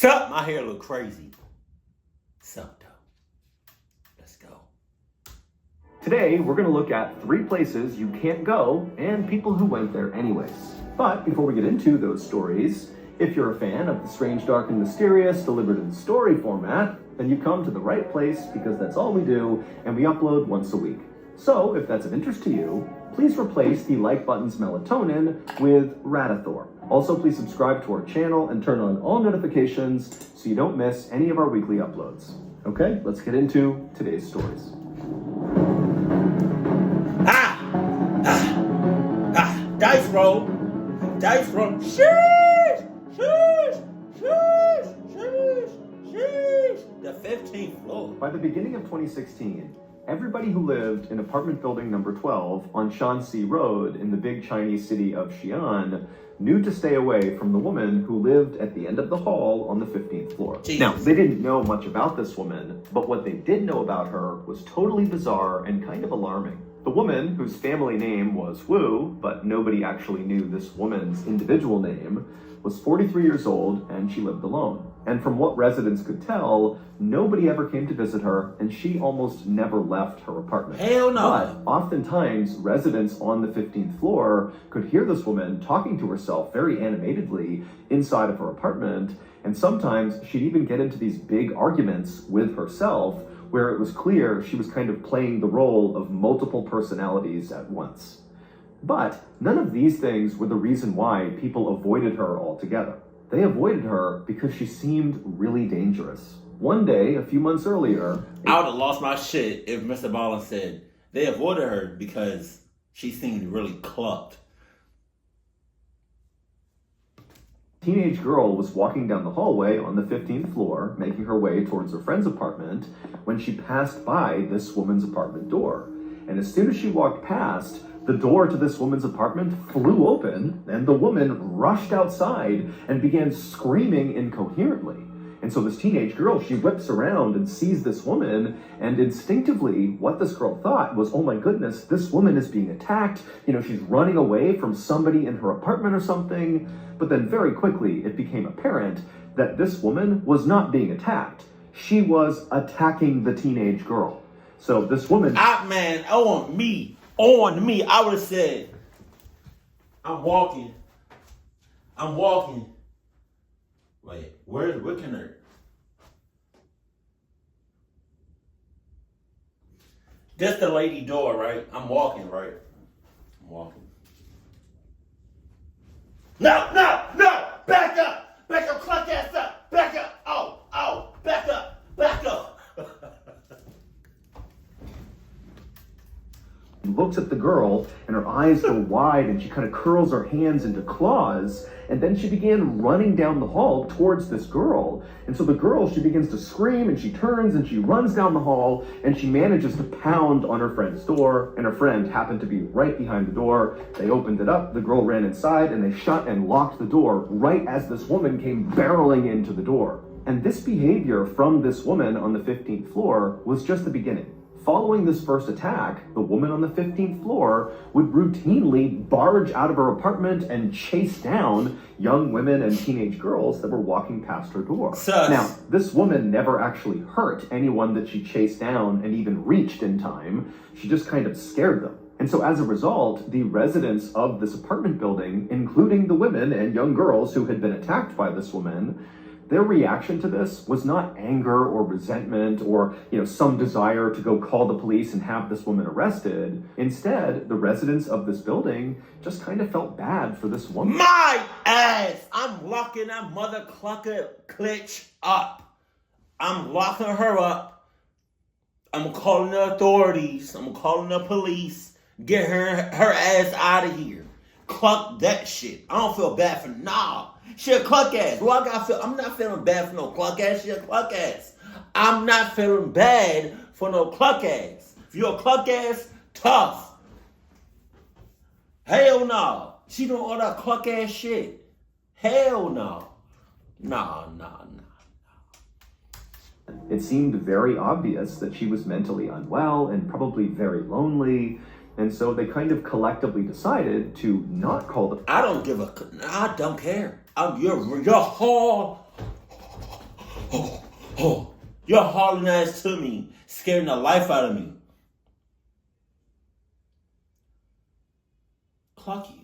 Sup? My hair look crazy. Sup, though. Let's go. Today, we're going to look at 3 places you can't go and people who went there anyways. But before we get into those stories, if you're a fan of the strange, dark, and mysterious delivered in story format, then you've come to the right place because that's all we do and we upload once a week. So if that's of interest to you, please replace the like button's melatonin with Radathor. Also, please subscribe to our channel and turn on all notifications so you don't miss any of our weekly uploads. Okay, let's get into today's stories. Dice roll. Dice roll. Sheesh! Sheesh! Sheesh! Sheesh! Sheesh! The 15th floor. By the beginning of 2016, everybody who lived in apartment building number 12 on Shanxi Road in the big Chinese city of Xi'an knew to stay away from the woman who lived at the end of the hall on the 15th floor. Jesus. Now, they didn't know much about this woman, but what they did know about her was totally bizarre and kind of alarming. The woman, whose family name was Wu, but nobody actually knew this woman's individual name, was 43 years old and she lived alone. And from what residents could tell, nobody ever came to visit her and she almost never left her apartment. Hell no. But oftentimes, residents on the 15th floor could hear this woman talking to herself very animatedly inside of her apartment, and sometimes she'd even get into these big arguments with herself where it was clear she was kind of playing the role of multiple personalities at once. But none of these things were the reason why people avoided her altogether. They avoided her because she seemed really dangerous. One day, a few months earlier, I would have lost my shit if Mr. Ballin said they avoided her because she seemed really clucked. a teenage girl was walking down the hallway on the 15th floor, making her way towards her friend's apartment, when she passed by this woman's apartment door. And as soon as she walked past, the door to this woman's apartment flew open, and the woman rushed outside and began screaming incoherently. And so this teenage girl, she whips around and sees this woman, and instinctively, what this girl thought was, oh my goodness, this woman is being attacked. You know, she's running away from somebody in her apartment or something. But then very quickly, it became apparent that this woman was not being attacked. She was attacking the teenage girl. So this woman... On me, I would have said, I'm walking. Wait, where can her? That's the lady door, right? I'm walking, right? I'm walking. No! Back up, cluck ass up, back up, oh, back up. Looks at the girl and her eyes go wide and she kind of curls her hands into claws, and then she began running down the hall towards this girl. And so the girl, she begins to scream and she turns and she runs down the hall and she manages to pound on her friend's door, and her friend happened to be right behind the door. They opened it up, the girl ran inside, and they shut and locked the door right as this woman came barreling into the door. And this behavior from this woman on the 15th floor was just the beginning. Following this first attack, the woman on the 15th floor would routinely barge out of her apartment and chase down young women and teenage girls that were walking past her door. Sus. Now, this woman never actually hurt anyone that she chased down and even reached in time. She just kind of scared them. And so as a result, the residents of this apartment building, including the women and young girls who had been attacked by this woman, their reaction to this was not anger or resentment or, some desire to go call the police and have this woman arrested. Instead, the residents of this building just kind of felt bad for this woman. My ass! I'm locking that mother clucker clutch up. I'm locking her up. I'm calling the authorities. I'm calling the police. Get her ass out of here. Cluck that shit. I don't feel bad for She a cluck ass. Well, I'm not feeling bad for no cluck ass. She a cluck ass. I'm not feeling bad for no cluck ass. If you're a cluck ass, tough. Hell no. She doing all that cluck ass shit. Hell no. Nah. It seemed very obvious that she was mentally unwell and probably very lonely. And so they kind of collectively decided to not call the... I don't care. Your whole oh, oh. You're hauling ass to me, scaring the life out of me. Clock you.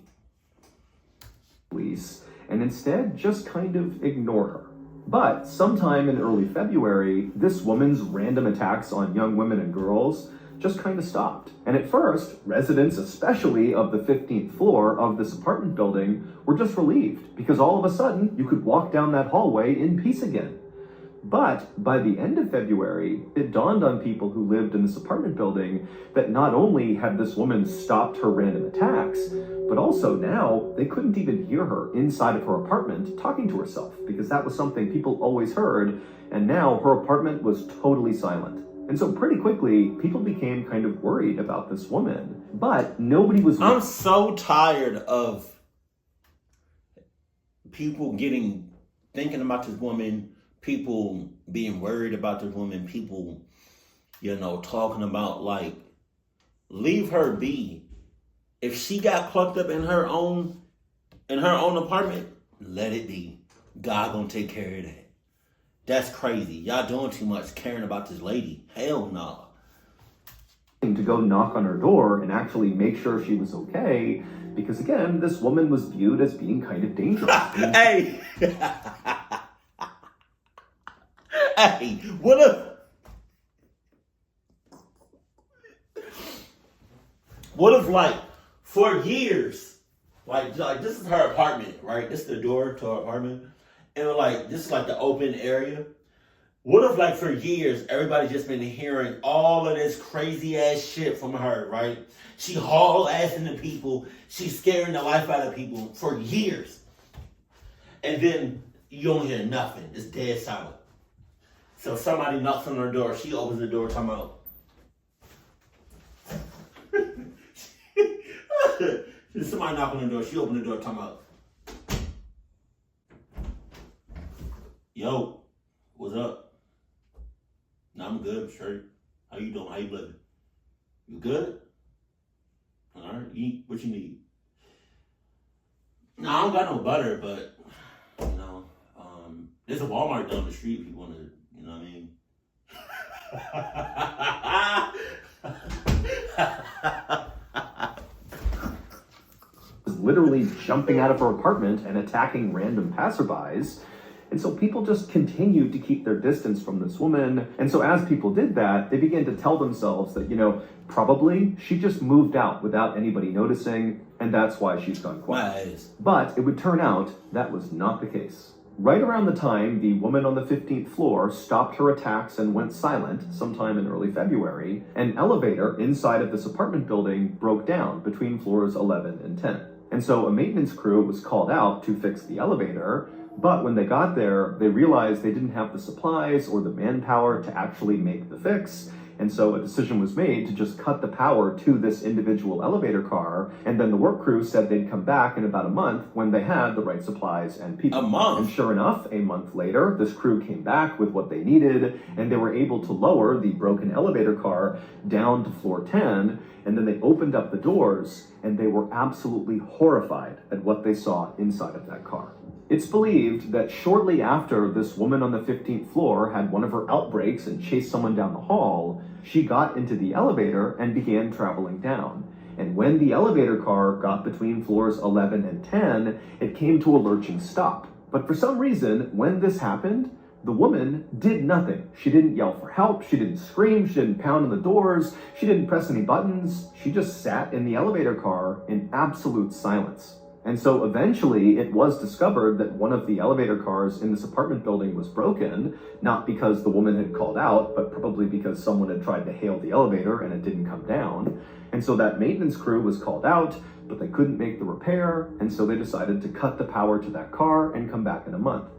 Police, and instead just kind of ignore her. But sometime in early February, this woman's random attacks on young women and girls just kind of stopped. And at first, residents, especially of the 15th floor of this apartment building, were just relieved because all of a sudden you could walk down that hallway in peace again. But by the end of February, it dawned on people who lived in this apartment building that not only had this woman stopped her random attacks, but also now they couldn't even hear her inside of her apartment talking to herself, because that was something people always heard, and now her apartment was totally silent. And so pretty quickly, people became kind of worried about this woman, but nobody was... I'm so tired of people thinking about this woman, people being worried about this woman, people, talking about, like, leave her be. If she got plucked up in her own apartment, let it be. God gonna take care of that. That's crazy. Y'all doing too much caring about this lady. Hell no. To go knock on her door and actually make sure she was okay, because again, this woman was viewed as being kind of dangerous. Hey! Hey, what if like for years, like this is her apartment, right? This is the door to her apartment, and like this is like the open area. What if like for years everybody just been hearing all of this crazy ass shit from her, right? She haul ass into people, she's scaring the life out of people for years, and then you don't hear nothing. It's dead silent. So somebody knocks on her door. She opens the door, talking about. Somebody knock on the door. She opened the door, talking about. Yo, what's up? No, I'm good. I'm straight. How you doing? How you living? You good? All right. Eat what you need. No, I don't got no butter, but there's a Walmart down the street if you want to. You know what I mean? Literally jumping out of her apartment and attacking random passerbys. And so people just continued to keep their distance from this woman. And so as people did that, they began to tell themselves that, probably she just moved out without anybody noticing, and that's why she's gone quiet. Nice. But it would turn out that was not the case. Right around the time the woman on the 15th floor stopped her attacks and went silent, sometime in early February, an elevator inside of this apartment building broke down between floors 11 and 10. And so a maintenance crew was called out to fix the elevator, but when they got there, they realized they didn't have the supplies or the manpower to actually make the fix. And so a decision was made to just cut the power to this individual elevator car. And then the work crew said they'd come back in about a month when they had the right supplies and people. A month? And sure enough, a month later, this crew came back with what they needed, and they were able to lower the broken elevator car down to floor 10. And then they opened up the doors, and they were absolutely horrified at what they saw inside of that car. It's believed that shortly after this woman on the 15th floor had one of her outbreaks and chased someone down the hall, she got into the elevator and began traveling down. And when the elevator car got between floors 11 and 10, it came to a lurching stop. But for some reason, when this happened, the woman did nothing. She didn't yell for help, she didn't scream, she didn't pound on the doors, she didn't press any buttons. She just sat in the elevator car in absolute silence. And so eventually it was discovered that one of the elevator cars in this apartment building was broken, not because the woman had called out, but probably because someone had tried to hail the elevator and it didn't come down. And so that maintenance crew was called out, but they couldn't make the repair, and so they decided to cut the power to that car and come back in a month.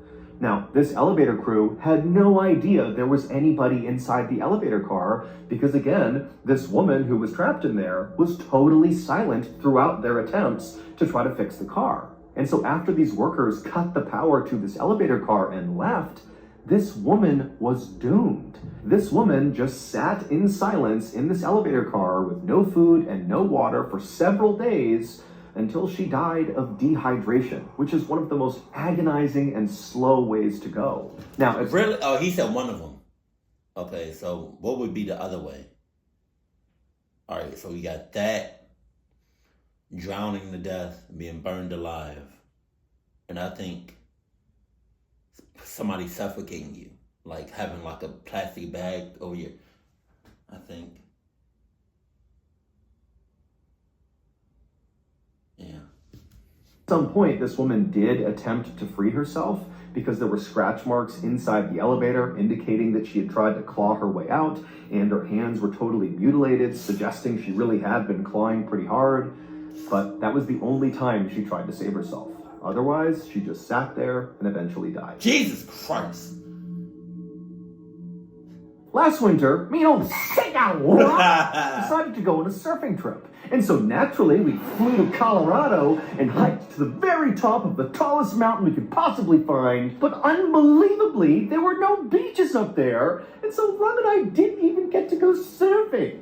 Now, this elevator crew had no idea there was anybody inside the elevator car because, again, this woman who was trapped in there was totally silent throughout their attempts to try to fix the car. And so after these workers cut the power to this elevator car and left, this woman was doomed. This woman just sat in silence in this elevator car with no food and no water for several days until she died of dehydration, which is one of the most agonizing and slow ways to go. Now, if Really? Oh, he said one of them. Okay, so what would be the other way? All right, so we got that, drowning to death, being burned alive. And I think somebody suffocating you, like having like a plastic bag over your, I think. Yeah. At some point, this woman did attempt to free herself because there were scratch marks inside the elevator indicating that she had tried to claw her way out, and her hands were totally mutilated, suggesting she really had been clawing pretty hard. But that was the only time she tried to save herself. Otherwise, she just sat there and eventually died. Jesus Christ. Last winter, me and old decided to go on a surfing trip. And so naturally, we flew to Colorado and hiked to the very top of the tallest mountain we could possibly find. But unbelievably, there were no beaches up there. And so Ron and I didn't even get to go surfing.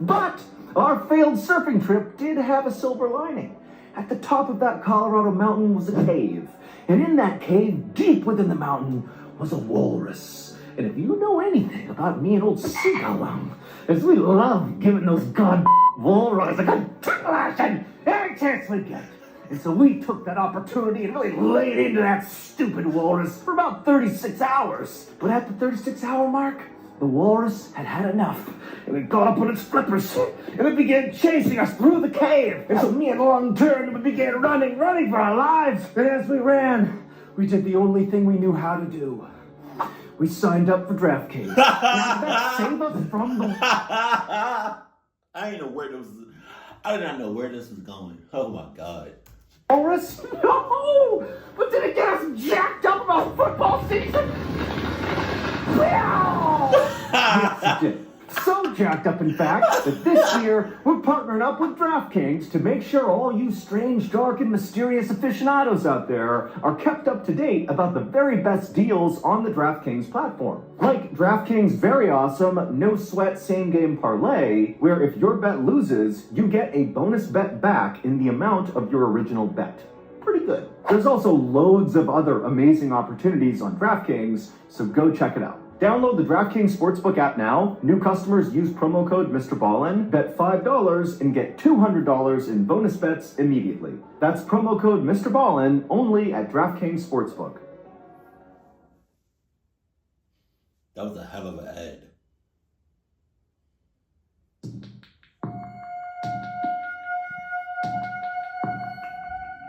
But our failed surfing trip did have a silver lining. At the top of that Colorado mountain was a cave. And in that cave, deep within the mountain, was a walrus. And if you know anything about me and old Seagull, as we love giving those walrus a good tickle every chance we get. And so we took that opportunity and really laid into that stupid walrus for about 36 hours. But at the 36-hour mark, the walrus had had enough, and it got up on its flippers, and it began chasing us through the cave. And so me and Long turned, and we began running for our lives. And as we ran, we did the only thing we knew how to do. We signed up for DraftKings. That saved us from the... I did not know where this was going. Oh my God. Walrus? No! But did it get us jacked up about football season? Yes, it did. So jacked up, in fact, that this year we're partnering up with DraftKings to make sure all you strange, dark, and mysterious aficionados out there are kept up to date about the very best deals on the DraftKings platform. Like DraftKings' very awesome No Sweat Same Game Parlay, where if your bet loses, you get a bonus bet back in the amount of your original bet. Pretty good. There's also loads of other amazing opportunities on DraftKings, so go check it out. Download the DraftKings Sportsbook app now. New customers use promo code MrBallin, bet $5 and get $200 in bonus bets immediately. That's promo code MrBallin only at DraftKings Sportsbook. That was a hell of an ad.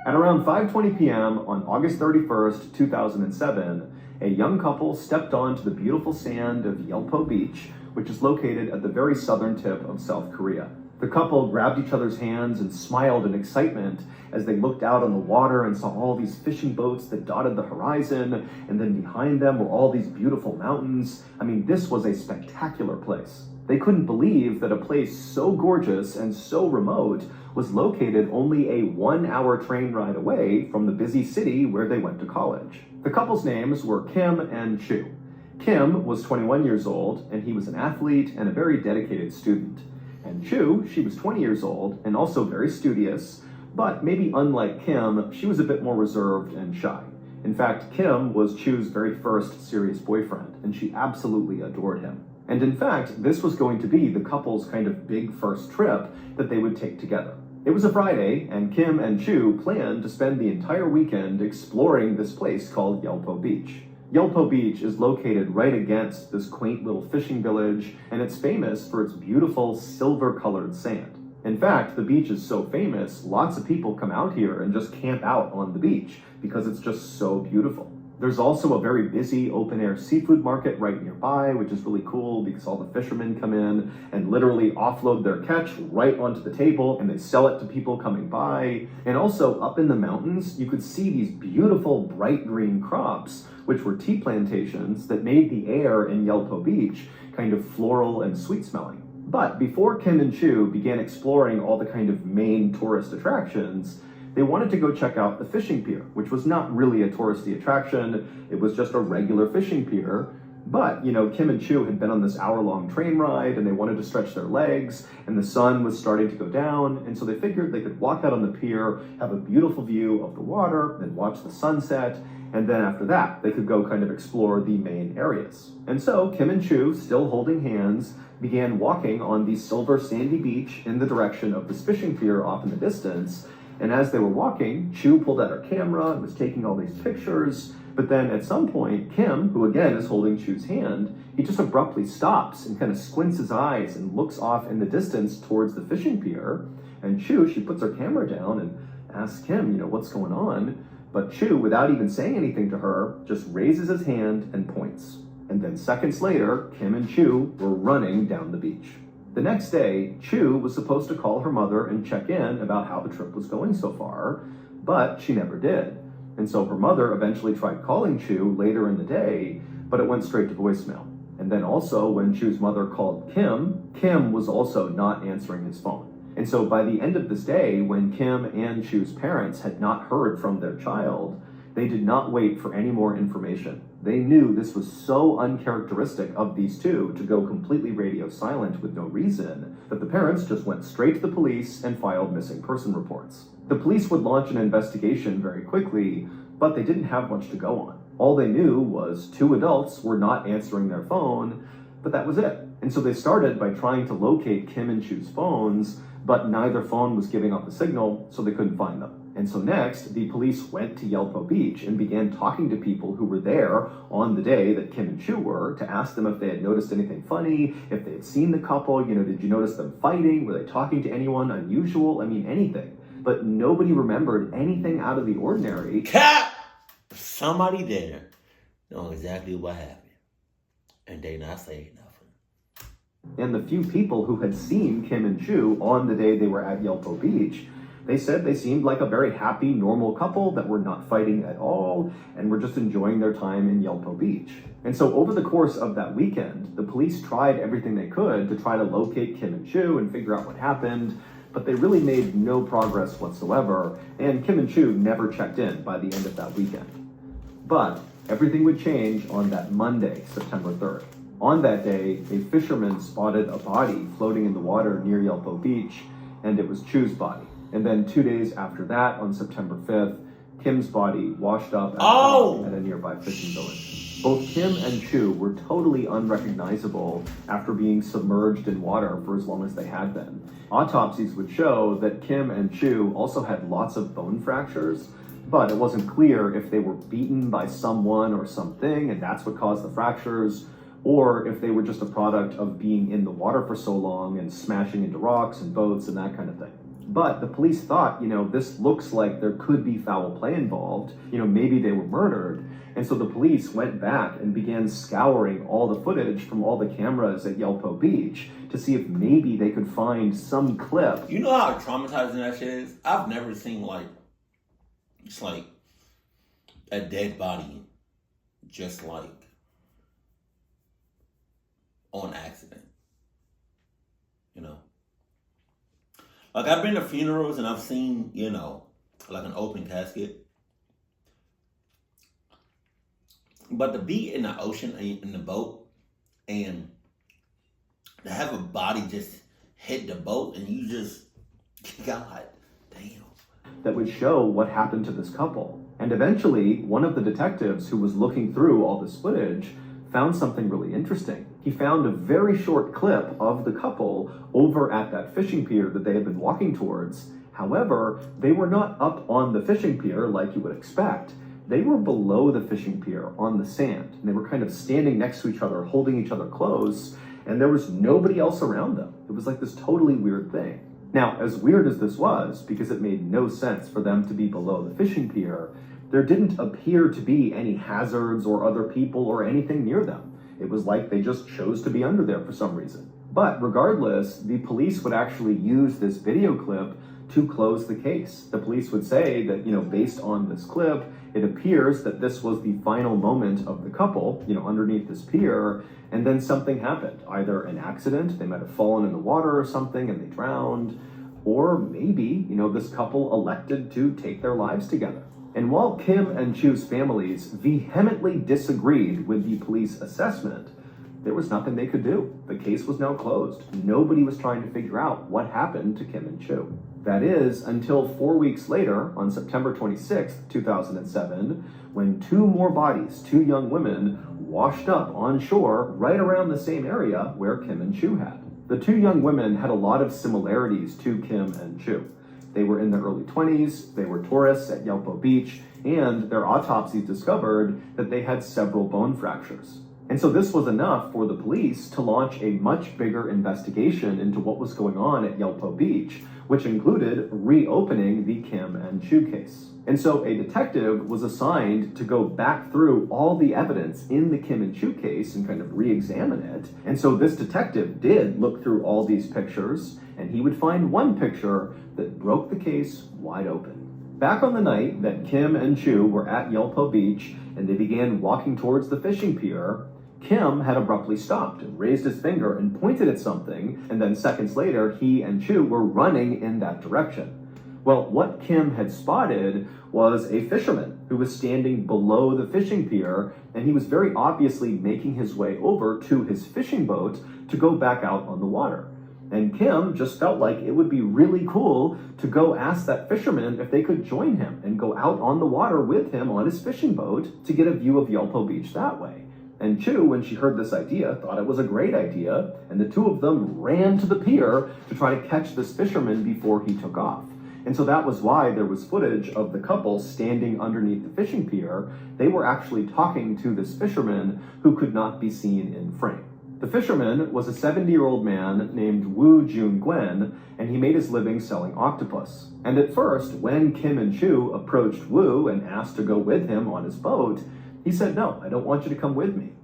At around 5:20 p.m. on August 31st, 2007, a young couple stepped onto the beautiful sand of Yelpo Beach, which is located at the very southern tip of South Korea. The couple grabbed each other's hands and smiled in excitement as they looked out on the water and saw all these fishing boats that dotted the horizon, and then behind them were all these beautiful mountains. I mean, this was a spectacular place. They couldn't believe that a place so gorgeous and so remote was located only a 1-hour train ride away from the busy city where they went to college. The couple's names were Kim and Chu. Kim was 21 years old, and he was an athlete and a very dedicated student. And Chu, she was 20 years old and also very studious, but maybe unlike Kim, she was a bit more reserved and shy. In fact, Kim was Chu's very first serious boyfriend, and she absolutely adored him. And in fact, this was going to be the couple's kind of big first trip that they would take together. It was a Friday, and Kim and Chu planned to spend the entire weekend exploring this place called Yelpo Beach. Yelpo Beach is located right against this quaint little fishing village, and it's famous for its beautiful silver-colored sand. In fact, the beach is so famous, lots of people come out here and just camp out on the beach because it's just so beautiful. There's also a very busy open-air seafood market right nearby, which is really cool because all the fishermen come in and literally offload their catch right onto the table, and they sell it to people coming by. And also up in the mountains, you could see these beautiful bright green crops, which were tea plantations that made the air in Yelpo Beach kind of floral and sweet smelling. But before Kim and Chu began exploring all the kind of main tourist attractions, they wanted to go check out the fishing pier, which was not really a touristy attraction. It was just a regular fishing pier, But, Kim and Chu had been on this hour-long train ride and they wanted to stretch their legs, and the sun was starting to go down, and so they figured they could walk out on the pier, have a beautiful view of the water, then watch the sunset, and then after that, they could go kind of explore the main areas. And so Kim and Chu, still holding hands, began walking on the silver sandy beach in the direction of this fishing pier off in the distance. And as they were walking, Chu pulled out her camera and was taking all these pictures. But then at some point, Kim, who again is holding Chu's hand, he just abruptly stops and kind of squints his eyes and looks off in the distance towards the fishing pier. And Chu, she puts her camera down and asks Kim, what's going on? But Chu, without even saying anything to her, just raises his hand and points. And then seconds later, Kim and Chu were running down the beach. The next day, Chu was supposed to call her mother and check in about how the trip was going so far, but she never did. And so her mother eventually tried calling Chu later in the day, but it went straight to voicemail. And then also when Chu's mother called Kim, Kim was also not answering his phone. And so by the end of this day, when Kim and Chu's parents had not heard from their child, they did not wait for any more information. They knew this was so uncharacteristic of these two to go completely radio silent with no reason that the parents just went straight to the police and filed missing person reports. The police would launch an investigation very quickly, but they didn't have much to go on. All they knew was two adults were not answering their phone, but that was it. And so they started by trying to locate Kim and Chu's phones, but neither phone was giving off a signal, so they couldn't find them. And so next, the police went to Yelpo Beach and began talking to people who were there on the day that Kim and Chu were to ask them if they had noticed anything funny, if they had seen the couple, did you notice them fighting? Were they talking to anyone unusual? Anything. But nobody remembered anything out of the ordinary. Cap! Somebody there know exactly what happened. And they not saying nothing. And the few people who had seen Kim and Chu on the day they were at Yelpo Beach, they said they seemed like a very happy, normal couple that were not fighting at all and were just enjoying their time in Yelpo Beach. And so over the course of that weekend, the police tried everything they could to try to locate Kim and Chu and figure out what happened, but they really made no progress whatsoever, and Kim and Chu never checked in by the end of that weekend. But everything would change on that Monday, September 3rd. On that day, a fisherman spotted a body floating in the water near Yelpo Beach, and it was Chu's body. And then 2 days after that, on September 5th, Kim's body washed up at a nearby fishing village. Both Kim and Chu were totally unrecognizable after being submerged in water for as long as they had been. Autopsies would show that Kim and Chu also had lots of bone fractures, but it wasn't clear if they were beaten by someone or something, and that's what caused the fractures, or if they were just a product of being in the water for so long and smashing into rocks and boats and that kind of thing. But the police thought, this looks like there could be foul play involved. Maybe they were murdered. And so the police went back and began scouring all the footage from all the cameras at Yelpo Beach to see if maybe they could find some clip. You know how traumatizing that shit is? I've never seen just like a dead body just like on accident. Like I've been to funerals and I've seen, like an open casket. But to be in the ocean, in the boat, and to have a body just hit the boat and you just, God damn. That would show what happened to this couple. And eventually, one of the detectives who was looking through all this footage found something really interesting. He found a very short clip of the couple over at that fishing pier that they had been walking towards. However, they were not up on the fishing pier like you would expect. They were below the fishing pier on the sand. And they were kind of standing next to each other, holding each other close, and there was nobody else around them. It was like this totally weird thing. Now, as weird as this was, because it made no sense for them to be below the fishing pier, there didn't appear to be any hazards or other people or anything near them. It was like they just chose to be under there for some reason. But regardless, the police would actually use this video clip to close the case. The police would say that, based on this clip, it appears that this was the final moment of the couple, underneath this pier, and then something happened. Either an accident, they might have fallen in the water or something and they drowned, or maybe, this couple elected to take their lives together. And while Kim and Chu's families vehemently disagreed with the police assessment, there was nothing they could do. The case was now closed. Nobody was trying to figure out what happened to Kim and Chu. That is, until 4 weeks later, on September 26, 2007, when two more bodies, two young women, washed up on shore right around the same area where Kim and Chu had. The two young women had a lot of similarities to Kim and Chu. They were in their early 20s, they were tourists at Yelpo Beach, and their autopsies discovered that they had several bone fractures. And so this was enough for the police to launch a much bigger investigation into what was going on at Yelpo Beach, which included reopening the Kim and Chu case. And so a detective was assigned to go back through all the evidence in the Kim and Chu case and kind of re-examine it. And so this detective did look through all these pictures, and he would find one picture that broke the case wide open. Back on the night that Kim and Chu were at Yelpo Beach and they began walking towards the fishing pier, Kim had abruptly stopped and raised his finger and pointed at something, and then seconds later, he and Chu were running in that direction. Well, what Kim had spotted was a fisherman who was standing below the fishing pier, and he was very obviously making his way over to his fishing boat to go back out on the water. And Kim just felt like it would be really cool to go ask that fisherman if they could join him and go out on the water with him on his fishing boat to get a view of Yelpo Beach that way. And Chu, when she heard this idea, thought it was a great idea, and the two of them ran to the pier to try to catch this fisherman before he took off. And so that was why there was footage of the couple standing underneath the fishing pier. They were actually talking to this fisherman who could not be seen in frame. The fisherman was a 70-year-old man named Woo Jun Gwen, and he made his living selling octopus. And at first, when Kim and Chu approached Woo and asked to go with him on his boat, he said, "No, I don't want you to come with me."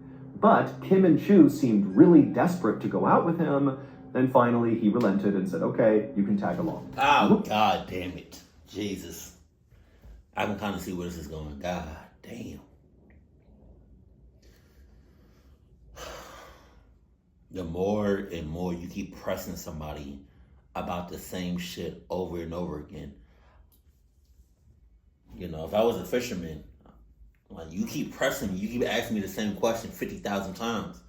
But Kim and Chu seemed really desperate to go out with him, and finally he relented and said, "Okay, you can tag along." Oh, God damn it. Jesus. I can kind of see where this is going. God damn. The more and more you keep pressing somebody about the same shit over and over again. You know, if I was a fisherman, like, you keep pressing me, you keep asking me the same question 50,000 times.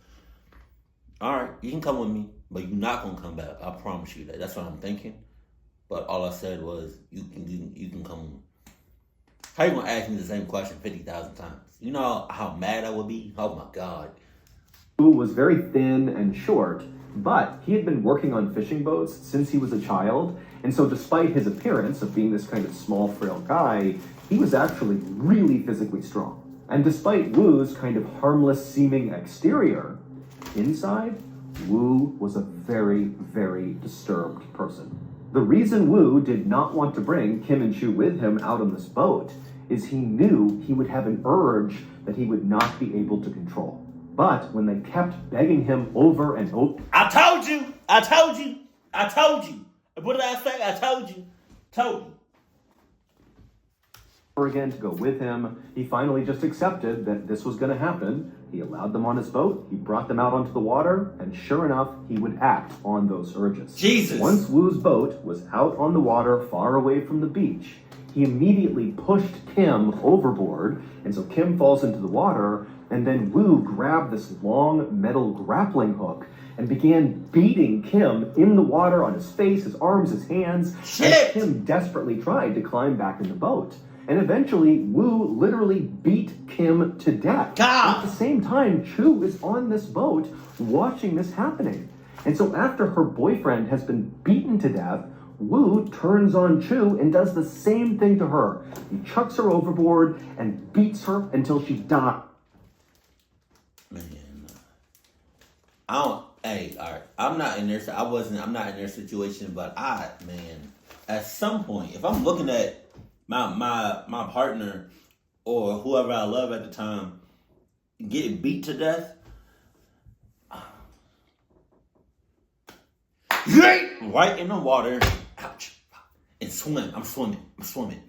All right, you can come with me, but you're not gonna come back. I promise you that. That's what I'm thinking. But all I said was, you can come. How you gonna ask me the same question 50,000 times? You know how mad I would be? Oh my God. Who was very thin and short, but he had been working on fishing boats since he was a child, and so despite his appearance of being this kind of small, frail guy, he was actually really physically strong. And despite Woo's kind of harmless-seeming exterior, inside, Woo was a very, very disturbed person. The reason Woo did not want to bring Kim and Chu with him out on this boat is he knew he would have an urge that he would not be able to control. But when they kept begging him over and over... I told you! I told you! I told you! What did I say? I told you. Told you. Again to go with him, he finally just accepted that this was going to happen. He allowed them on his boat, he brought them out onto the water, and sure enough, he would act on those urges. Jesus! Once Woo's boat was out on the water far away from the beach, he immediately pushed Kim overboard, and so Kim falls into the water, and then Woo grabbed this long metal grappling hook and began beating Kim in the water on his face, his arms, his hands, as Kim desperately tried to climb back in the boat. And eventually, Woo literally beat Kim to death. God. At the same time, Chu is on this boat watching this happening. And so after her boyfriend has been beaten to death, Woo turns on Chu and does the same thing to her. He chucks her overboard and beats her until she dies. Man, I don't. Hey, all right. I'm not in their situation, but at some point, if I'm looking at my partner or whoever I love at the time getting beat to death, right in the water, ouch, and swim. I'm swimming.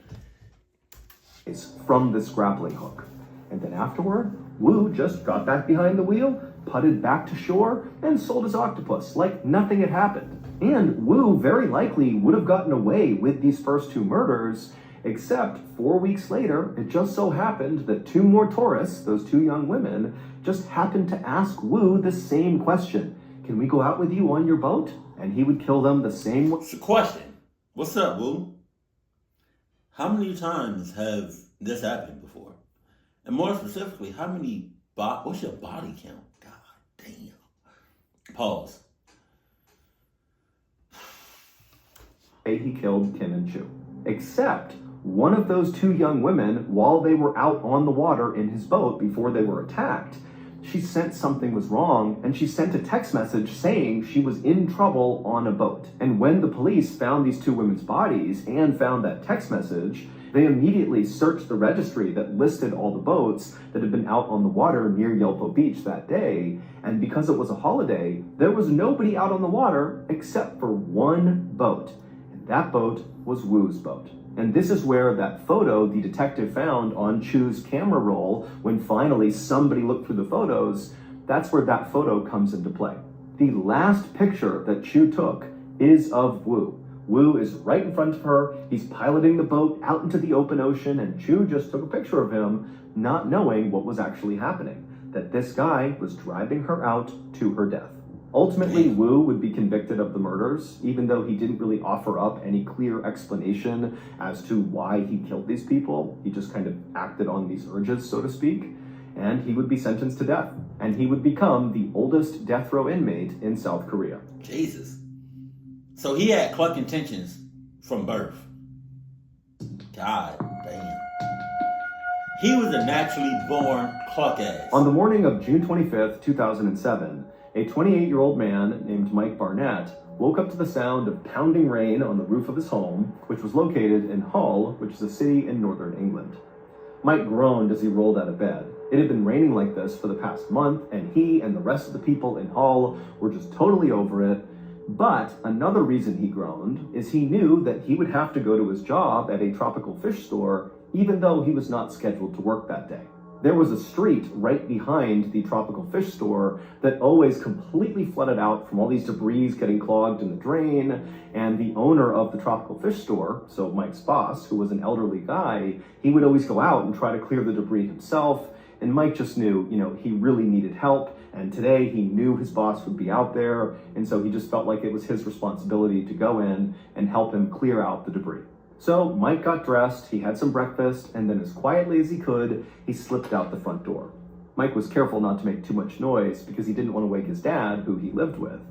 It's from this grappling hook. And then afterward, Woo just got back behind the wheel, putted back to shore, and sold his octopus like nothing had happened. And Woo very likely would have gotten away with these first two murders Except 4 weeks later, it just so happened that 2 more tourists, those 2 young women, just happened to ask Wu the same question. Can we go out with you on your boat? And he would kill them the same way. It's a question. What's up, Wu? How many times have this happened before? And more specifically, what's your body count? God damn. Pause. He killed Kim and Chu. Except one of those 2 young women, while they were out on the water in his boat before they were attacked, she sensed something was wrong, and she sent a text message saying she was in trouble on a boat. And when the police found these 2 women's bodies and found that text message, they immediately searched the registry that listed all the boats that had been out on the water near Yelpo Beach that day. And because it was a holiday, there was nobody out on the water except for 1 boat. And that boat was Wu's boat. And this is where that photo the detective found on Chu's camera roll, when finally somebody looked through the photos, that's where that photo comes into play. The last picture that Chu took is of Wu. Wu is right in front of her. He's piloting the boat out into the open ocean, and Chu just took a picture of him, not knowing what was actually happening, that this guy was driving her out to her death. Ultimately, Wu would be convicted of the murders, even though he didn't really offer up any clear explanation as to why he killed these people. He just kind of acted on these urges, so to speak, and he would be sentenced to death. And he would become the oldest death row inmate in South Korea. Jesus. So he had cluck intentions from birth. God damn. He was a naturally born cluck ass. On the morning of June 25th, 2007, a 28-year-old man named Mike Barnett woke up to the sound of pounding rain on the roof of his home, which was located in Hull, which is a city in northern England. Mike groaned as he rolled out of bed. It had been raining like this for the past month, and he and the rest of the people in Hull were just totally over it. But another reason he groaned is he knew that he would have to go to his job at a tropical fish store, even though he was not scheduled to work that day. There was a street right behind the tropical fish store that always completely flooded out from all these debris getting clogged in the drain, and the owner of the tropical fish store, so Mike's boss, who was an elderly guy, he would always go out and try to clear the debris himself, and Mike just knew, he really needed help, and today he knew his boss would be out there, and so he just felt like it was his responsibility to go in and help him clear out the debris. So Mike got dressed, he had some breakfast, and then as quietly as he could, he slipped out the front door. Mike was careful not to make too much noise because he didn't want to wake his dad, who he lived with.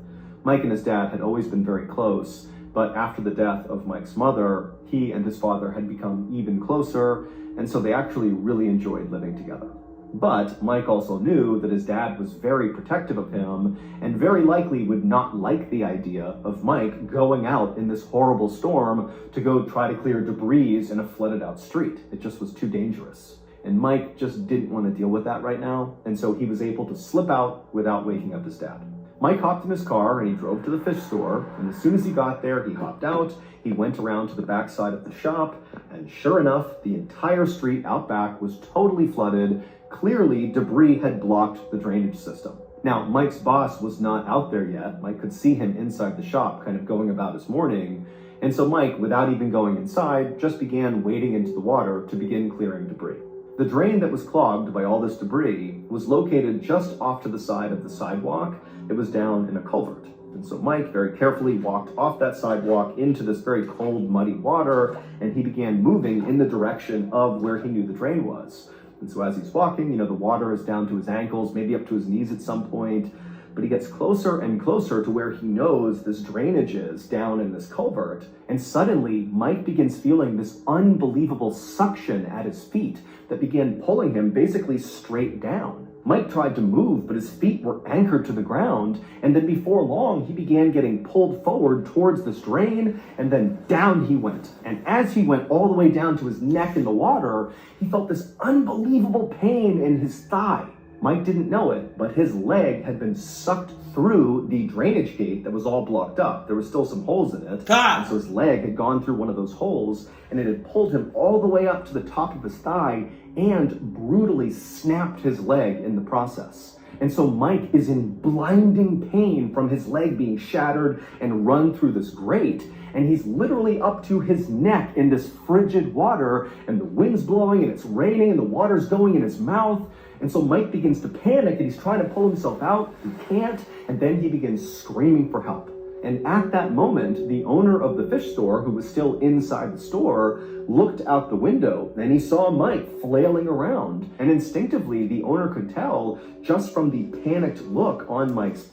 Mike and his dad had always been very close, but after the death of Mike's mother, he and his father had become even closer, and so they actually really enjoyed living together. But Mike also knew that his dad was very protective of him and very likely would not like the idea of Mike going out in this horrible storm to go try to clear debris in a flooded out street. It just was too dangerous. And Mike just didn't want to deal with that right now, and so he was able to slip out without waking up his dad. Mike hopped in his car and he drove to the fish store, and as soon as he got there, he hopped out, he went around to the back side of the shop, and sure enough, the entire street out back was totally flooded. Clearly, debris had blocked the drainage system. Now, Mike's boss was not out there yet. Mike could see him inside the shop, kind of going about his morning, and so Mike, without even going inside, just began wading into the water to begin clearing debris. The drain that was clogged by all this debris was located just off to the side of the sidewalk. It was down in a culvert. And so Mike very carefully walked off that sidewalk into this very cold, muddy water, and he began moving in the direction of where he knew the drain was. And so as he's walking, the water is down to his ankles, maybe up to his knees at some point, but he gets closer and closer to where he knows this drainage is down in this culvert. And suddenly, Mike begins feeling this unbelievable suction at his feet that began pulling him basically straight down. Mike tried to move, but his feet were anchored to the ground, and then before long, he began getting pulled forward towards this drain, and then down he went. And as he went all the way down to his neck in the water, he felt this unbelievable pain in his thigh. Mike didn't know it, but his leg had been sucked through the drainage gate that was all blocked up. There were still some holes in it, and so his leg had gone through one of those holes, and it had pulled him all the way up to the top of his thigh and brutally snapped his leg in the process. And so Mike is in blinding pain from his leg being shattered and run through this grate. And he's literally up to his neck in this frigid water, and the wind's blowing and it's raining and the water's going in his mouth. And so Mike begins to panic and he's trying to pull himself out. He can't. And then he begins screaming for help. And at that moment, the owner of the fish store, who was still inside the store, looked out the window and he saw Mike flailing around. And instinctively, the owner could tell just from the panicked look on Mike's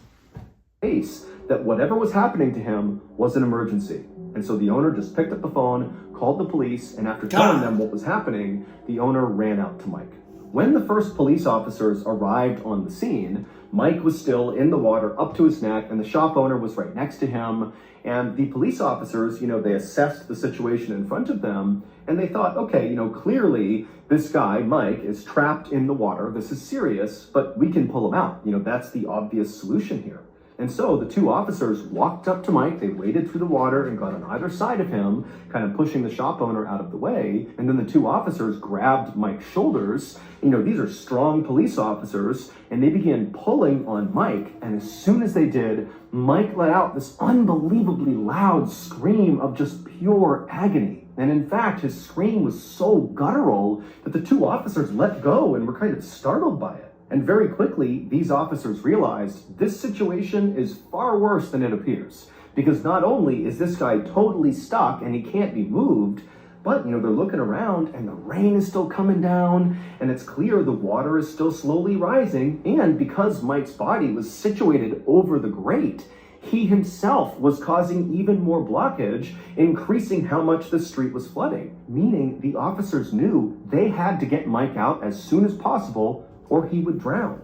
face that whatever was happening to him was an emergency. And so the owner just picked up the phone, called the police, and after telling them what was happening, the owner ran out to Mike. When the first police officers arrived on the scene, Mike was still in the water up to his neck, and the shop owner was right next to him. And the police officers, they assessed the situation in front of them, and they thought, okay, clearly this guy, Mike, is trapped in the water. This is serious, but we can pull him out. That's the obvious solution here. And so the two officers walked up to Mike, they waded through the water and got on either side of him, kind of pushing the shop owner out of the way. And then the two officers grabbed Mike's shoulders. These are strong police officers, and they began pulling on Mike. And as soon as they did, Mike let out this unbelievably loud scream of just pure agony. And in fact, his scream was so guttural that the two officers let go and were kind of startled by it. And very quickly, these officers realized this situation is far worse than it appears. Because not only is this guy totally stuck and he can't be moved, but they're looking around and the rain is still coming down and it's clear the water is still slowly rising. And because Mike's body was situated over the grate, he himself was causing even more blockage, increasing how much the street was flooding. Meaning the officers knew they had to get Mike out as soon as possible or he would drown.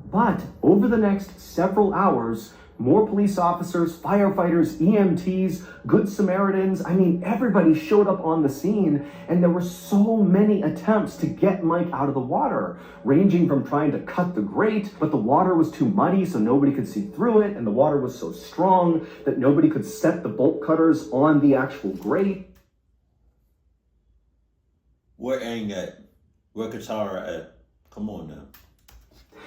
But over the next several hours, more police officers, firefighters, EMTs, Good Samaritans, everybody showed up on the scene, and there were so many attempts to get Mike out of the water, ranging from trying to cut the grate, but the water was too muddy so nobody could see through it, and the water was so strong that nobody could set the bolt cutters on the actual grate. Where Aang at? Where Katara at? Come on now.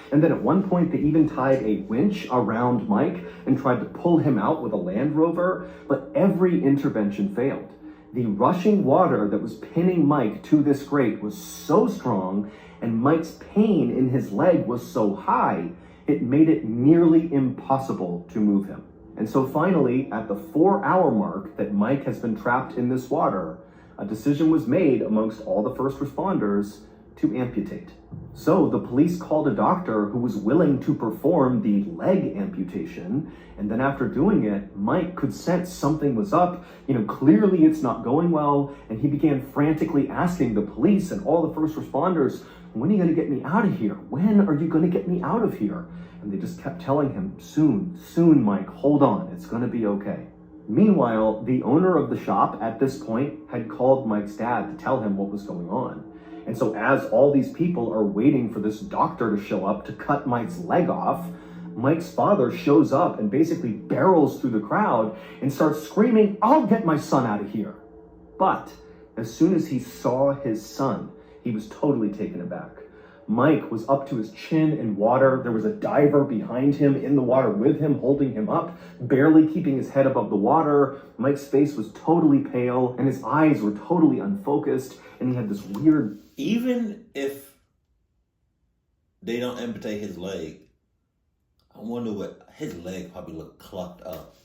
And then at one point, they even tied a winch around Mike and tried to pull him out with a Land Rover, but every intervention failed. The rushing water that was pinning Mike to this grate was so strong, and Mike's pain in his leg was so high, it made it nearly impossible to move him. And so finally, at the 4-hour mark that Mike has been trapped in this water, a decision was made amongst all the first responders to amputate. So the police called a doctor who was willing to perform the leg amputation, and then after doing it, Mike could sense something was up. Clearly it's not going well, and he began frantically asking the police and all the first responders, when are you going to get me out of here? When are you going to get me out of here? And they just kept telling him, soon, Mike, hold on, it's going to be okay. Meanwhile, the owner of the shop at this point had called Mike's dad to tell him what was going on. And so as all these people are waiting for this doctor to show up to cut Mike's leg off, Mike's father shows up and basically barrels through the crowd and starts screaming, "I'll get my son out of here." But as soon as he saw his son, he was totally taken aback. Mike was up to his chin in water. There was a diver behind him in the water with him, holding him up, barely keeping his head above the water. Mike's face was totally pale and his eyes were totally unfocused, and he had this weird... Even if they don't amputate his leg, I wonder what his leg probably looked clucked up.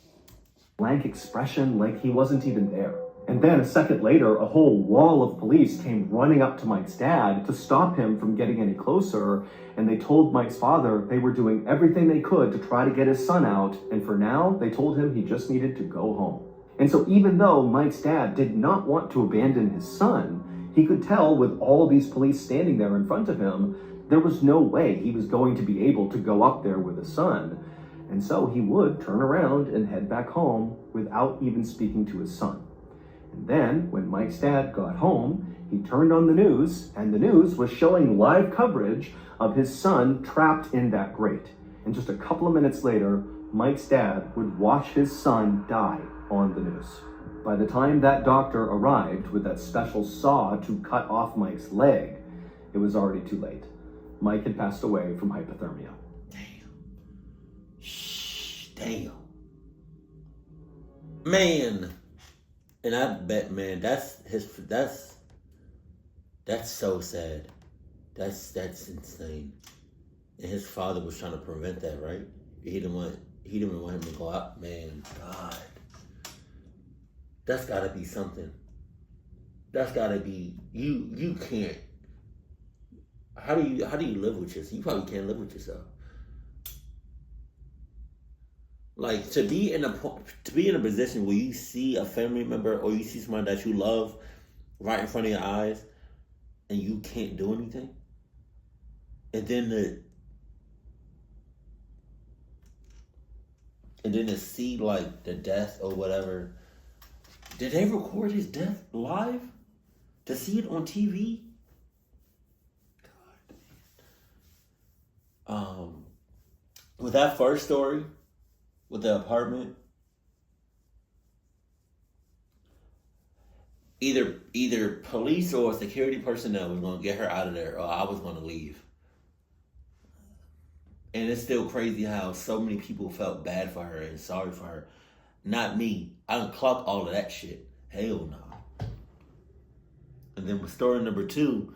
Blank expression, like he wasn't even there. And then a second later, a whole wall of police came running up to Mike's dad to stop him from getting any closer, and they told Mike's father they were doing everything they could to try to get his son out, and for now, they told him he just needed to go home. And so even though Mike's dad did not want to abandon his son, he could tell with all these police standing there in front of him, there was no way he was going to be able to go up there with his son. And so he would turn around and head back home without even speaking to his son. And then, when Mike's dad got home, he turned on the news, and the news was showing live coverage of his son trapped in that grate. And just a couple of minutes later, Mike's dad would watch his son die on the news. By the time that doctor arrived with that special saw to cut off Mike's leg, it was already too late. Mike had passed away from hypothermia. Damn. Man. And I bet, man, that's so sad. That's insane. And his father was trying to prevent that, right? He didn't want him to go out. Man, God. That's gotta be something. That's gotta be you can't. How do you live with yourself? You probably can't live with yourself. Like to be in a position where you see a family member or you see someone that you love right in front of your eyes and you can't do anything. And then to see like the death or whatever. Did they record his death live? To see it on TV? God. With that first story, with the apartment, either police or security personnel was gonna get her out of there, or I was gonna leave. And it's still crazy how so many people felt bad for her and sorry for her. Not me. I done clock all of that shit. Hell no. And then with story number 2,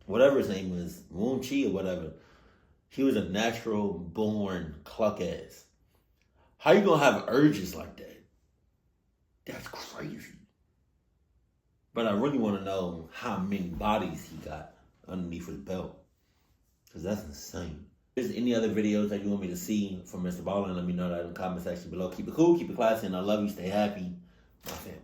whatever his name was, Moon Chi or whatever, he was a natural born cluck ass. How you gonna have urges like that? That's crazy. But I really want to know how many bodies he got underneath his belt. Because that's insane. If there's any other videos that you want me to see from Mr. Ballin, let me know that in the comment section below. Keep it cool, keep it classy, and I love you. Stay happy, my family.